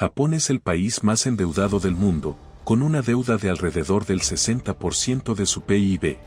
Japón es el país más endeudado del mundo, con una deuda de alrededor del 60% de su PIB.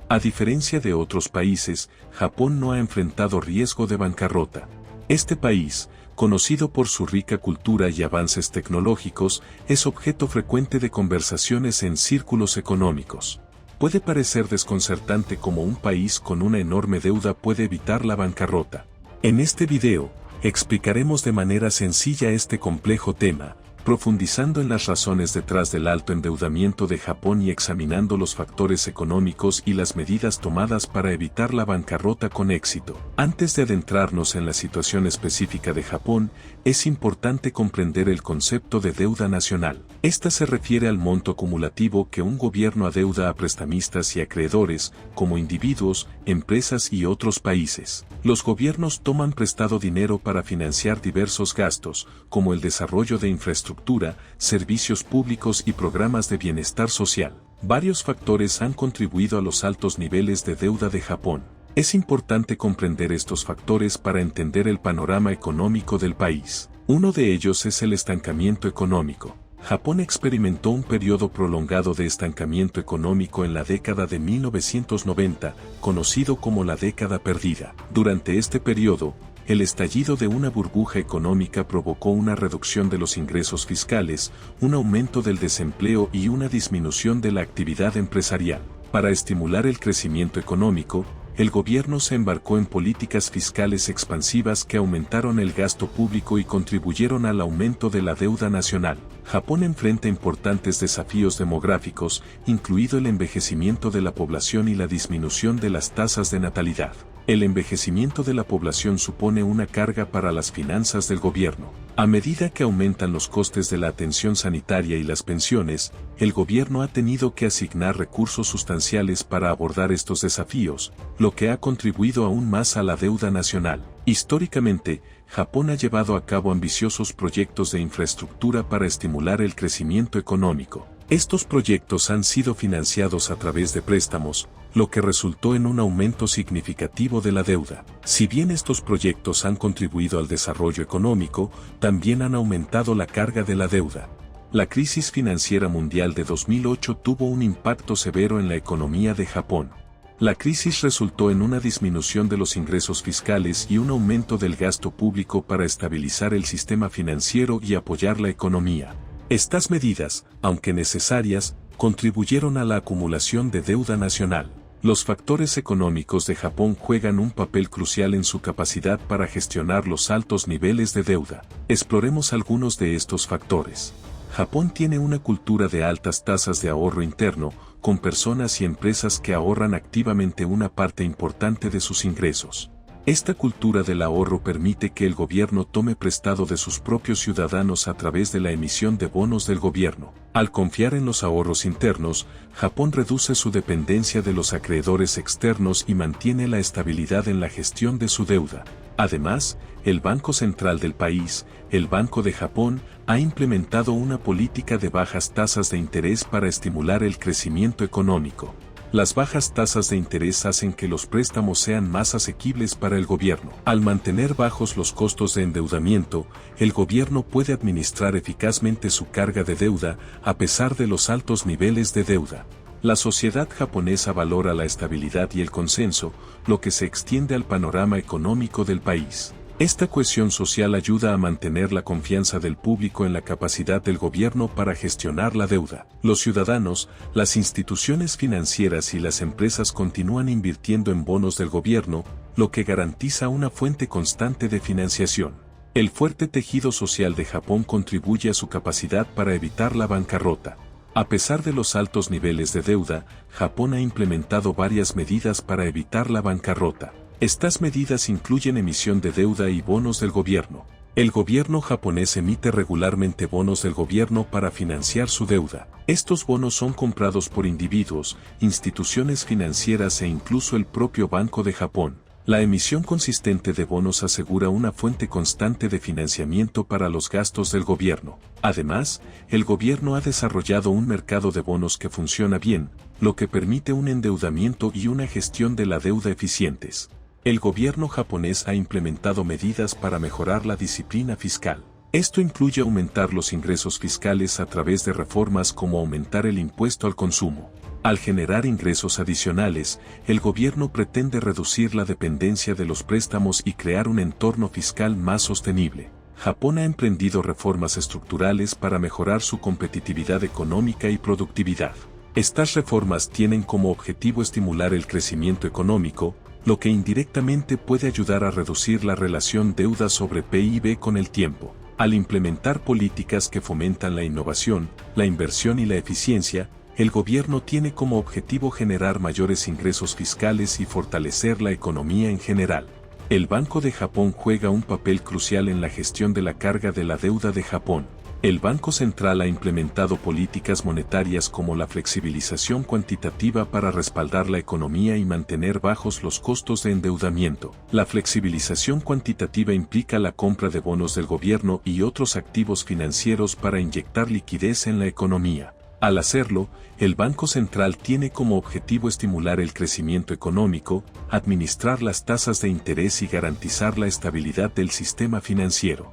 A diferencia de otros países, Japón no ha enfrentado riesgo de bancarrota. Este país, conocido por su rica cultura y avances tecnológicos, es objeto frecuente de conversaciones en círculos económicos. Puede parecer desconcertante cómo un país con una enorme deuda puede evitar la bancarrota. En este video, explicaremos de manera sencilla este complejo tema, profundizando en las razones detrás del alto endeudamiento de Japón y examinando los factores económicos y las medidas tomadas para evitar la bancarrota con éxito. Antes de adentrarnos en la situación específica de Japón, es importante comprender el concepto de deuda nacional. Esta se refiere al monto acumulativo que un gobierno adeuda a prestamistas y acreedores, como individuos, empresas y otros países. Los gobiernos toman prestado dinero para financiar diversos gastos, como el desarrollo de infraestructura, servicios públicos y programas de bienestar social. Varios factores han contribuido a los altos niveles de deuda de Japón. Es importante comprender estos factores para entender el panorama económico del país. Uno de ellos es el estancamiento económico. Japón experimentó un periodo prolongado de estancamiento económico en la década de 1990, conocido como la década perdida. Durante este periodo, el estallido de una burbuja económica provocó una reducción de los ingresos fiscales, un aumento del desempleo y una disminución de la actividad empresarial. Para estimular el crecimiento económico, el gobierno se embarcó en políticas fiscales expansivas que aumentaron el gasto público y contribuyeron al aumento de la deuda nacional. Japón enfrenta importantes desafíos demográficos, incluido el envejecimiento de la población y la disminución de las tasas de natalidad. El envejecimiento de la población supone una carga para las finanzas del gobierno. A medida que aumentan los costes de la atención sanitaria y las pensiones, el gobierno ha tenido que asignar recursos sustanciales para abordar estos desafíos, lo que ha contribuido aún más a la deuda nacional. Históricamente, Japón ha llevado a cabo ambiciosos proyectos de infraestructura para estimular el crecimiento económico. Estos proyectos han sido financiados a través de préstamos, lo que resultó en un aumento significativo de la deuda. Si bien estos proyectos han contribuido al desarrollo económico, también han aumentado la carga de la deuda. La crisis financiera mundial de 2008 tuvo un impacto severo en la economía de Japón. La crisis resultó en una disminución de los ingresos fiscales y un aumento del gasto público para estabilizar el sistema financiero y apoyar la economía. Estas medidas, aunque necesarias, contribuyeron a la acumulación de deuda nacional. Los factores económicos de Japón juegan un papel crucial en su capacidad para gestionar los altos niveles de deuda. Exploremos algunos de estos factores. Japón tiene una cultura de altas tasas de ahorro interno, con personas y empresas que ahorran activamente una parte importante de sus ingresos. Esta cultura del ahorro permite que el gobierno tome prestado de sus propios ciudadanos a través de la emisión de bonos del gobierno. Al confiar en los ahorros internos, Japón reduce su dependencia de los acreedores externos y mantiene la estabilidad en la gestión de su deuda. Además, el Banco Central del país, el Banco de Japón, ha implementado una política de bajas tasas de interés para estimular el crecimiento económico. Las bajas tasas de interés hacen que los préstamos sean más asequibles para el gobierno. Al mantener bajos los costos de endeudamiento, el gobierno puede administrar eficazmente su carga de deuda a pesar de los altos niveles de deuda. La sociedad japonesa valora la estabilidad y el consenso, lo que se extiende al panorama económico del país. Esta cohesión social ayuda a mantener la confianza del público en la capacidad del gobierno para gestionar la deuda. Los ciudadanos, las instituciones financieras y las empresas continúan invirtiendo en bonos del gobierno, lo que garantiza una fuente constante de financiación. El fuerte tejido social de Japón contribuye a su capacidad para evitar la bancarrota. A pesar de los altos niveles de deuda, Japón ha implementado varias medidas para evitar la bancarrota. Estas medidas incluyen emisión de deuda y bonos del gobierno. El gobierno japonés emite regularmente bonos del gobierno para financiar su deuda. Estos bonos son comprados por individuos, instituciones financieras e incluso el propio Banco de Japón. La emisión consistente de bonos asegura una fuente constante de financiamiento para los gastos del gobierno. Además, el gobierno ha desarrollado un mercado de bonos que funciona bien, lo que permite un endeudamiento y una gestión de la deuda eficientes. El gobierno japonés ha implementado medidas para mejorar la disciplina fiscal. Esto incluye aumentar los ingresos fiscales a través de reformas como aumentar el impuesto al consumo. Al generar ingresos adicionales, el gobierno pretende reducir la dependencia de los préstamos y crear un entorno fiscal más sostenible. Japón ha emprendido reformas estructurales para mejorar su competitividad económica y productividad. Estas reformas tienen como objetivo estimular el crecimiento económico, lo que indirectamente puede ayudar a reducir la relación deuda sobre PIB con el tiempo. Al implementar políticas que fomentan la innovación, la inversión y la eficiencia, el gobierno tiene como objetivo generar mayores ingresos fiscales y fortalecer la economía en general. El Banco de Japón juega un papel crucial en la gestión de la carga de la deuda de Japón. El Banco Central ha implementado políticas monetarias como la flexibilización cuantitativa para respaldar la economía y mantener bajos los costos de endeudamiento. La flexibilización cuantitativa implica la compra de bonos del gobierno y otros activos financieros para inyectar liquidez en la economía. Al hacerlo, el Banco Central tiene como objetivo estimular el crecimiento económico, administrar las tasas de interés y garantizar la estabilidad del sistema financiero.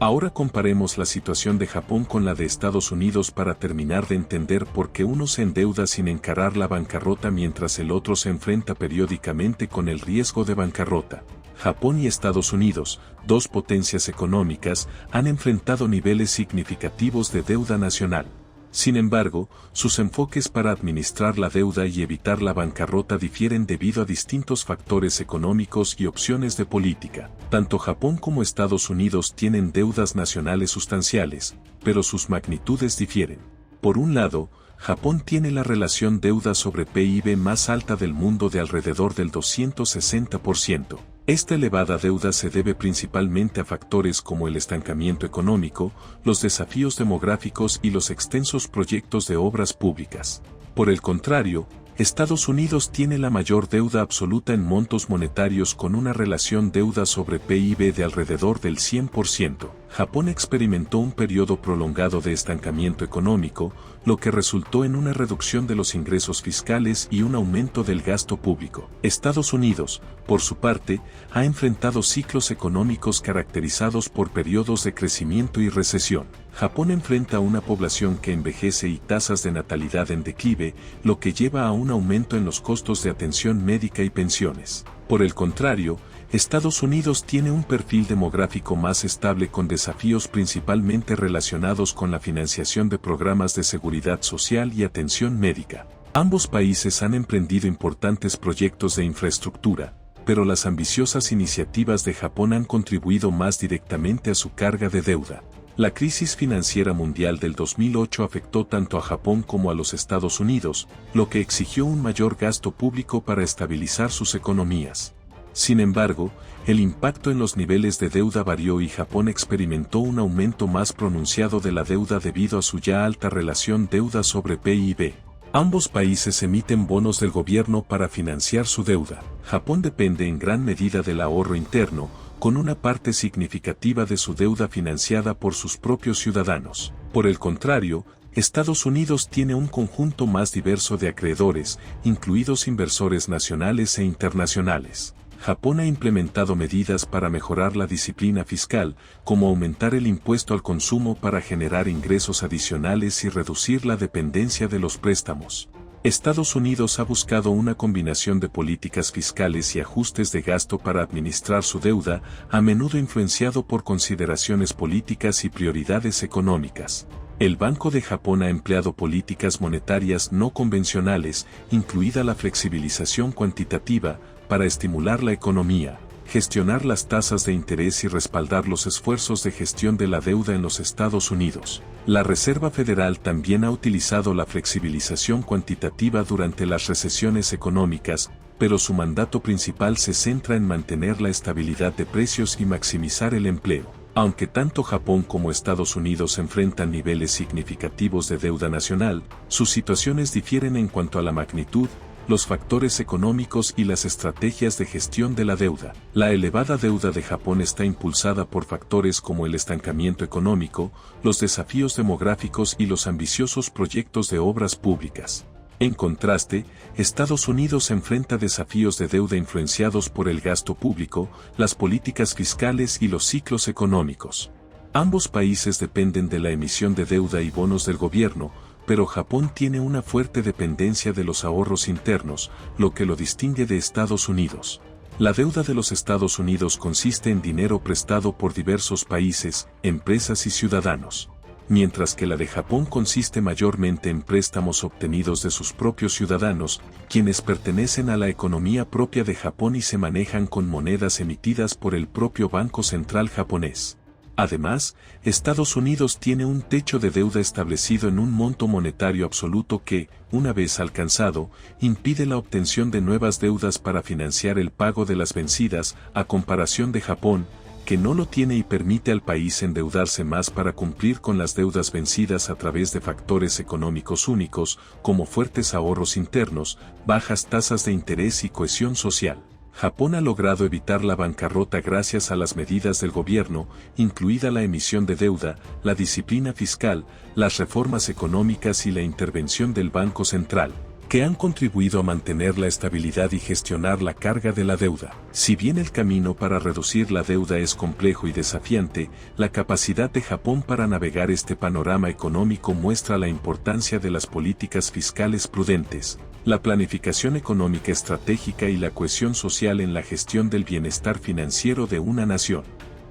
Ahora comparemos la situación de Japón con la de Estados Unidos para terminar de entender por qué uno se endeuda sin encarar la bancarrota mientras el otro se enfrenta periódicamente con el riesgo de bancarrota. Japón y Estados Unidos, dos potencias económicas, han enfrentado niveles significativos de deuda nacional. Sin embargo, sus enfoques para administrar la deuda y evitar la bancarrota difieren debido a distintos factores económicos y opciones de política. Tanto Japón como Estados Unidos tienen deudas nacionales sustanciales, pero sus magnitudes difieren. Por un lado, Japón tiene la relación deuda sobre PIB más alta del mundo de alrededor del 260%. Esta elevada deuda se debe principalmente a factores como el estancamiento económico, los desafíos demográficos y los extensos proyectos de obras públicas. Por el contrario, Estados Unidos tiene la mayor deuda absoluta en montos monetarios con una relación deuda sobre PIB de alrededor del 100%. Japón experimentó un periodo prolongado de estancamiento económico, lo que resultó en una reducción de los ingresos fiscales y un aumento del gasto público. Estados Unidos, por su parte, ha enfrentado ciclos económicos caracterizados por periodos de crecimiento y recesión. Japón enfrenta una población que envejece y tasas de natalidad en declive, lo que lleva a un aumento en los costos de atención médica y pensiones. Por el contrario, Estados Unidos tiene un perfil demográfico más estable con desafíos principalmente relacionados con la financiación de programas de seguridad social y atención médica. Ambos países han emprendido importantes proyectos de infraestructura, pero las ambiciosas iniciativas de Japón han contribuido más directamente a su carga de deuda. La crisis financiera mundial del 2008 afectó tanto a Japón como a los Estados Unidos, lo que exigió un mayor gasto público para estabilizar sus economías. Sin embargo, el impacto en los niveles de deuda varió y Japón experimentó un aumento más pronunciado de la deuda debido a su ya alta relación deuda sobre PIB. Ambos países emiten bonos del gobierno para financiar su deuda. Japón depende en gran medida del ahorro interno, con una parte significativa de su deuda financiada por sus propios ciudadanos. Por el contrario, Estados Unidos tiene un conjunto más diverso de acreedores, incluidos inversores nacionales e internacionales. Japón ha implementado medidas para mejorar la disciplina fiscal, como aumentar el impuesto al consumo para generar ingresos adicionales y reducir la dependencia de los préstamos. Estados Unidos ha buscado una combinación de políticas fiscales y ajustes de gasto para administrar su deuda, a menudo influenciado por consideraciones políticas y prioridades económicas. El Banco de Japón ha empleado políticas monetarias no convencionales, incluida la flexibilización cuantitativa, para estimular la economía, gestionar las tasas de interés y respaldar los esfuerzos de gestión de la deuda en los Estados Unidos. La Reserva Federal también ha utilizado la flexibilización cuantitativa durante las recesiones económicas, pero su mandato principal se centra en mantener la estabilidad de precios y maximizar el empleo. Aunque tanto Japón como Estados Unidos enfrentan niveles significativos de deuda nacional, sus situaciones difieren en cuanto a la magnitud, los factores económicos y las estrategias de gestión de la deuda. La elevada deuda de Japón está impulsada por factores como el estancamiento económico, los desafíos demográficos y los ambiciosos proyectos de obras públicas. En contraste, Estados Unidos enfrenta desafíos de deuda influenciados por el gasto público, las políticas fiscales y los ciclos económicos. Ambos países dependen de la emisión de deuda y bonos del gobierno, pero Japón tiene una fuerte dependencia de los ahorros internos, lo que lo distingue de Estados Unidos. La deuda de los Estados Unidos consiste en dinero prestado por diversos países, empresas y ciudadanos, mientras que la de Japón consiste mayormente en préstamos obtenidos de sus propios ciudadanos, quienes pertenecen a la economía propia de Japón y se manejan con monedas emitidas por el propio Banco Central japonés. Además, Estados Unidos tiene un techo de deuda establecido en un monto monetario absoluto que, una vez alcanzado, impide la obtención de nuevas deudas para financiar el pago de las vencidas, a comparación de Japón, que no lo tiene y permite al país endeudarse más para cumplir con las deudas vencidas a través de factores económicos únicos, como fuertes ahorros internos, bajas tasas de interés y cohesión social. Japón ha logrado evitar la bancarrota gracias a las medidas del gobierno, incluida la emisión de deuda, la disciplina fiscal, las reformas económicas y la intervención del Banco Central, que han contribuido a mantener la estabilidad y gestionar la carga de la deuda. Si bien el camino para reducir la deuda es complejo y desafiante, la capacidad de Japón para navegar este panorama económico muestra la importancia de las políticas fiscales prudentes, la planificación económica estratégica y la cohesión social en la gestión del bienestar financiero de una nación.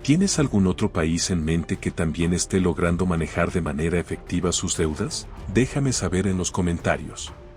¿Tienes algún otro país en mente que también esté logrando manejar de manera efectiva sus deudas? Déjame saber en los comentarios.